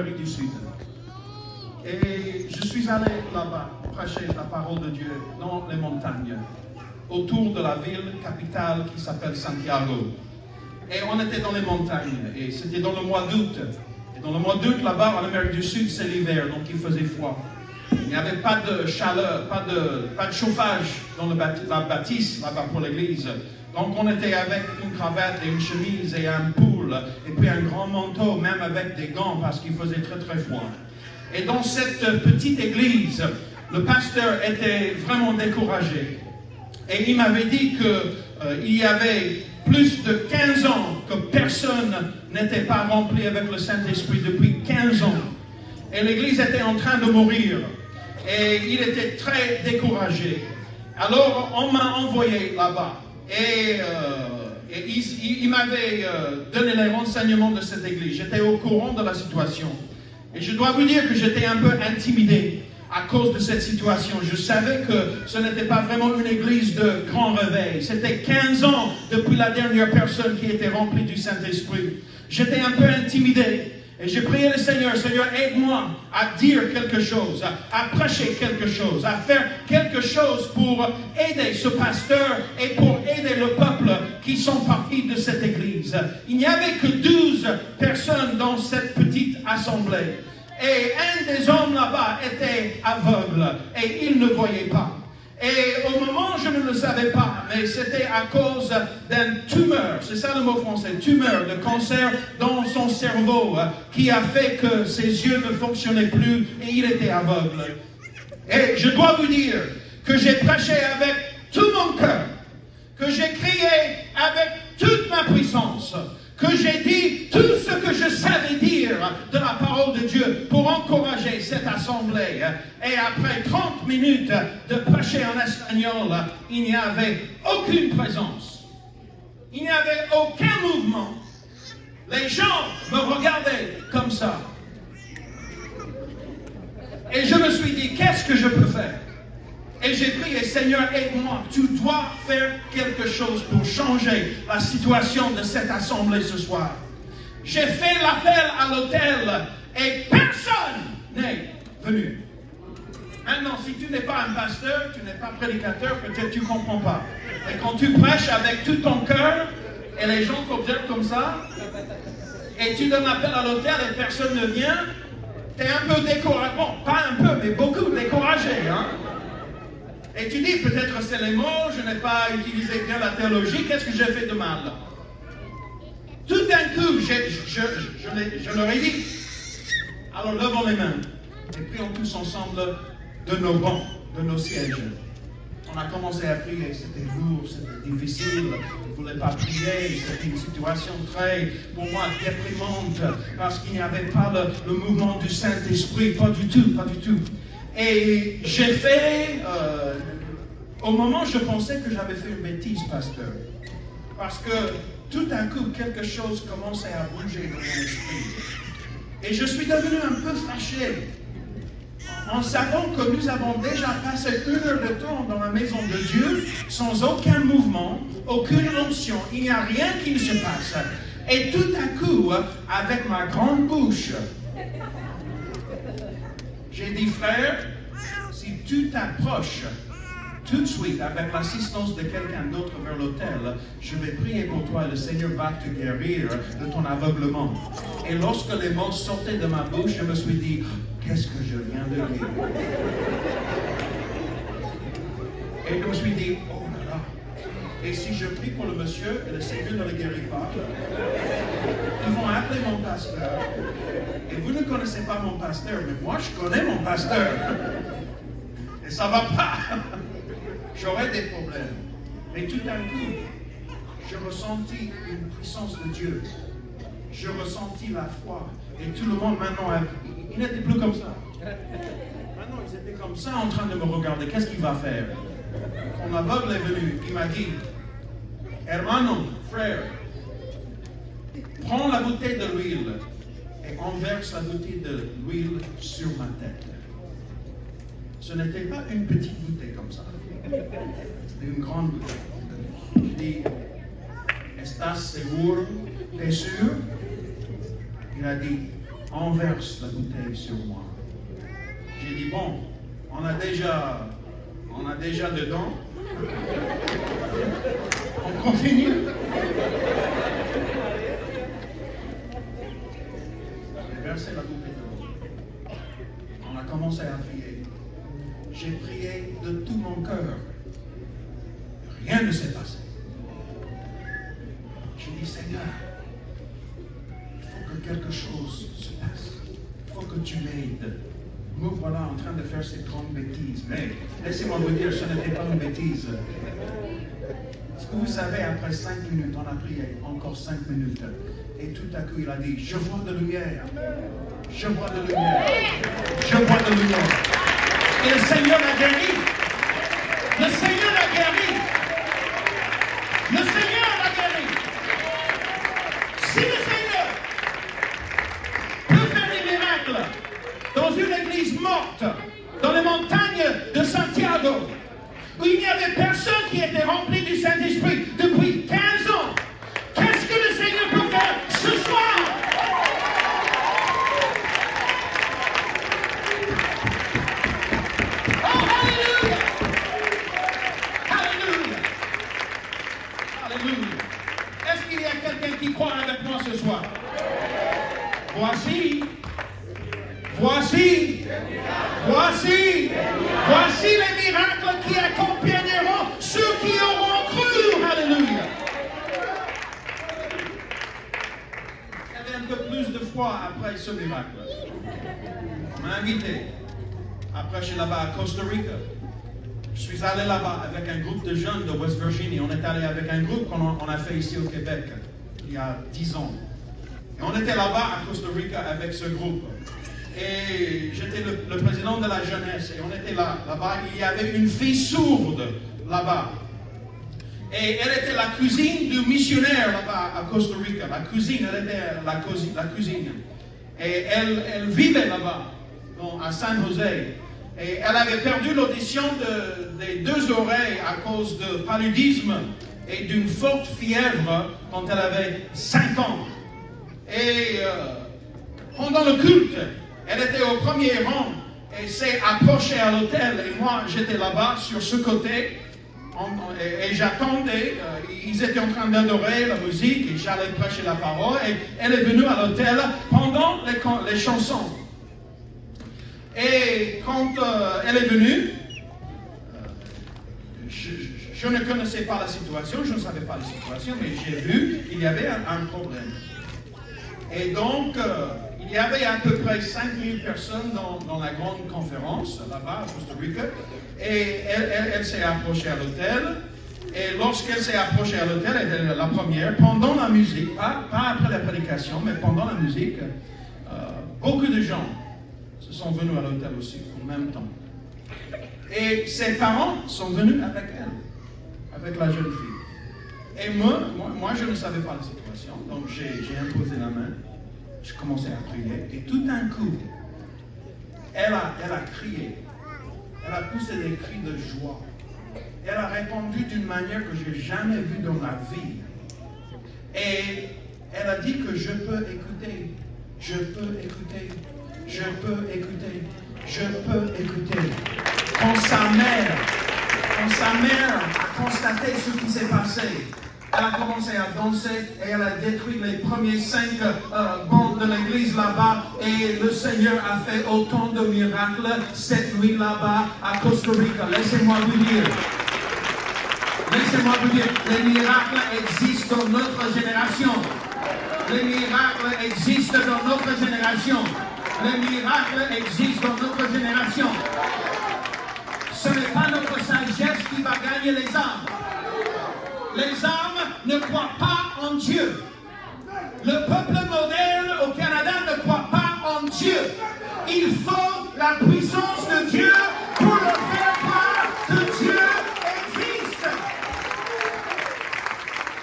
Du Sud. Et je suis allé là-bas prêcher la parole de Dieu dans les montagnes, autour de la ville capitale qui s'appelle Santiago. Et on était dans les montagnes, et c'était dans le mois d'août. Et dans le mois d'août, là-bas, en Amérique du Sud, c'est l'hiver, donc il faisait froid. Il n'y avait pas de chaleur, pas de chauffage dans la bâtisse là-bas pour l'église. Donc on était avec une cravate et une chemise et un pull, et puis un grand manteau, même avec des gants parce qu'il faisait très très froid. Et dans cette petite église, le pasteur était vraiment découragé. Et il m'avait dit qu'il y avait plus de 15 ans que personne n'était pas rempli avec le Saint-Esprit depuis 15 ans. Et l'église était en train de mourir. Et il était très découragé. Alors on m'a envoyé là-bas. Et il m'avait donné les renseignements de cette église. J'étais au courant de la situation. Et je dois vous dire que j'étais un peu intimidé à cause de cette situation. Je savais que ce n'était pas vraiment une église de grand réveil. C'était 15 ans depuis la dernière personne qui était remplie du Saint-Esprit. J'étais un peu intimidé. Et j'ai prié le Seigneur, Seigneur, aide-moi à dire quelque chose, à prêcher quelque chose, à faire quelque chose pour aider ce pasteur et pour aider le peuple qui sont partis de cette église. Il n'y avait que 12 personnes dans cette petite assemblée. Et un des hommes là-bas était aveugle et il ne voyait pas. Et au moment, je ne le savais pas, mais c'était à cause d'un tumeur, c'est ça le mot français, tumeur, de cancer dans son cerveau, qui a fait que ses yeux ne fonctionnaient plus et il était aveugle. Et je dois vous dire que j'ai prêché avec tout mon cœur, que j'ai crié avec toute ma puissance, que j'ai dit tout ce que je savais dire de la parole de Dieu pour encourager cette assemblée. Et après 30 minutes de prêcher en espagnol, il n'y avait aucune présence. Il n'y avait aucun mouvement. Les gens me regardaient comme ça. Et je me suis dit, qu'est-ce que je peux faire? Et j'ai prié, Seigneur, aide-moi. Tu dois faire quelque chose pour changer la situation de cette assemblée ce soir. J'ai fait l'appel à l'hôtel et personne n'est venu. Maintenant, si tu n'es pas un pasteur, tu n'es pas prédicateur, peut-être tu ne comprends pas. Et quand tu prêches avec tout ton cœur et les gens t'observent comme ça, et tu donnes l'appel à l'hôtel et personne ne vient, tu es un peu découragé. Bon, pas un peu, mais beaucoup découragé, hein? Et tu dis, peut-être c'est les mots, je n'ai pas utilisé bien la théologie, qu'est-ce que j'ai fait de mal? Tout d'un coup, je leur ai dit, alors levons les mains et prions tous ensemble de nos bancs, de nos sièges. On a commencé à prier, c'était lourd, c'était difficile, on ne voulait pas prier, c'était une situation très, pour moi, déprimante, parce qu'il n'y avait pas le mouvement du Saint-Esprit, pas du tout, pas du tout. Et j'ai fait, au moment je pensais que j'avais fait une bêtise, pasteur. Parce que tout d'un coup, quelque chose commençait à bouger dans mon esprit. Et je suis devenu un peu fâché, en savant que nous avons déjà passé 1 heure de temps dans la maison de Dieu, sans aucun mouvement, aucune onction, il n'y a rien qui se passe. Et tout à coup, avec ma grande bouche, j'ai dit, frère, si tu t'approches tout de suite avec l'assistance de quelqu'un d'autre vers l'autel, je vais prier pour toi et le Seigneur va te guérir de ton aveuglement. Et lorsque les mots sortaient de ma bouche, je me suis dit, qu'est-ce que je viens de dire? Et je me suis dit, oh là là. Et si je prie pour le monsieur et le Seigneur ne le guérit pas, ils vont appeler mon pasteur. Et vous ne connaissez pas mon pasteur, mais moi je connais mon pasteur. Et ça ne va pas. J'aurais des problèmes. Mais tout d'un coup, je ressentis une puissance de Dieu. Je ressentis la foi. Et tout le monde maintenant, il n'était plus comme ça. Maintenant, ils étaient comme ça en train de me regarder. Qu'est-ce qu'il va faire? Quand l'aveugle est venu, il m'a dit, hermano, frère, prends la bouteille de l'huile et enverse la bouteille de l'huile sur ma tête. Ce n'était pas une petite bouteille comme ça. C'était une grande bouteille. Je dis, ¿estás seguro? ¿T'es sûr? Il a dit, on verse la bouteille sur moi. J'ai dit, bon, on a déjà dedans. On continue. J'ai versé la bouteille d'eau. On a commencé à prier. J'ai prié de tout mon cœur. Rien ne s'est passé. J'ai dit, Seigneur, il faut que quelque chose se passe. Il faut que tu m'aides. Nous voilà en train de faire cette grande bêtise. Mais laissez-moi vous dire, ce n'était pas une bêtise. Parce que vous savez, après 5 minutes, on a prié encore 5 minutes. Et tout à coup, il a dit, je vois de lumière. Je vois de lumière. Je vois de lumière. Et le Seigneur l'a guéri. Le Seigneur l'a guéri. Le Seigneur l'a guéri. Si le Seigneur peut faire des miracles dans une église morte, dans les montagnes de Santiago, où il n'y avait personne qui était rempli du Saint-Esprit depuis 15 ans, qu'est-ce que le Seigneur peut faire ce soir? Oh, Alléluia! Alléluia! Alléluia! Est-ce qu'il y a quelqu'un qui croit avec moi ce soir? Voici les miracles qui accompagneront ceux qui auront cru. Alléluia. Il y avait un peu plus de foi après ce miracle. On m'a invité à prêcher là-bas à Costa Rica. Je suis allé là-bas avec un groupe de jeunes de West Virginia. On est allé avec un groupe qu'on a fait ici au Québec il y a 10 ans. Et on était là-bas à Costa Rica avec ce groupe. Et j'étais le président de la jeunesse. Et on était là-bas. Il y avait une fille sourde là-bas. Et elle était la cousine du missionnaire là-bas à Costa Rica. La cousine, elle était la cousine. Et elle vivait là-bas, à San José. Et elle avait perdu l'audition des 2 oreilles à cause de paludisme et d'une forte fièvre quand elle avait 5 ans. Et pendant le culte, elle était au premier rang et s'est approchée à l'autel. Et moi, j'étais là-bas, sur ce côté, et j'attendais. Ils étaient en train d'adorer la musique et j'allais prêcher la parole. Et elle est venue à l'autel pendant les chansons. Et quand elle est venue, je ne connaissais pas la situation, je ne savais pas la situation, mais j'ai vu qu'il y avait un problème. Et donc, il y avait à peu près 5000 personnes dans la grande conférence, là-bas, à Costa Rica. Et elle s'est approchée à l'autel. Et lorsqu'elle s'est approchée à l'autel, elle était la première, pendant la musique, pas après la prédication, mais pendant la musique, beaucoup de gens se sont venus à l'autel aussi, en même temps. Et ses parents sont venus avec elle, avec la jeune fille. Et moi, je ne savais pas la situation, donc j'ai imposé la main, je commençais à prier, et tout d'un coup, elle a crié, elle a poussé des cris de joie, elle a répondu d'une manière que je n'ai jamais vue dans ma vie. Et elle a dit que je peux écouter, je peux écouter, je peux écouter, je peux écouter. Quand sa mère a constaté ce qui s'est passé, elle a commencé à danser et elle a détruit les premiers 5 bancs de l'église là-bas. Et le Seigneur a fait autant de miracles cette nuit là-bas à Costa Rica. Laissez-moi vous dire, les miracles existent dans notre génération. Les miracles existent dans notre génération. Les miracles existent dans notre génération. Ce n'est pas notre sagesse qui va gagner les âmes. Les âmes ne croient pas en Dieu. Le peuple moderne au Canada ne croit pas en Dieu. Il faut la puissance de Dieu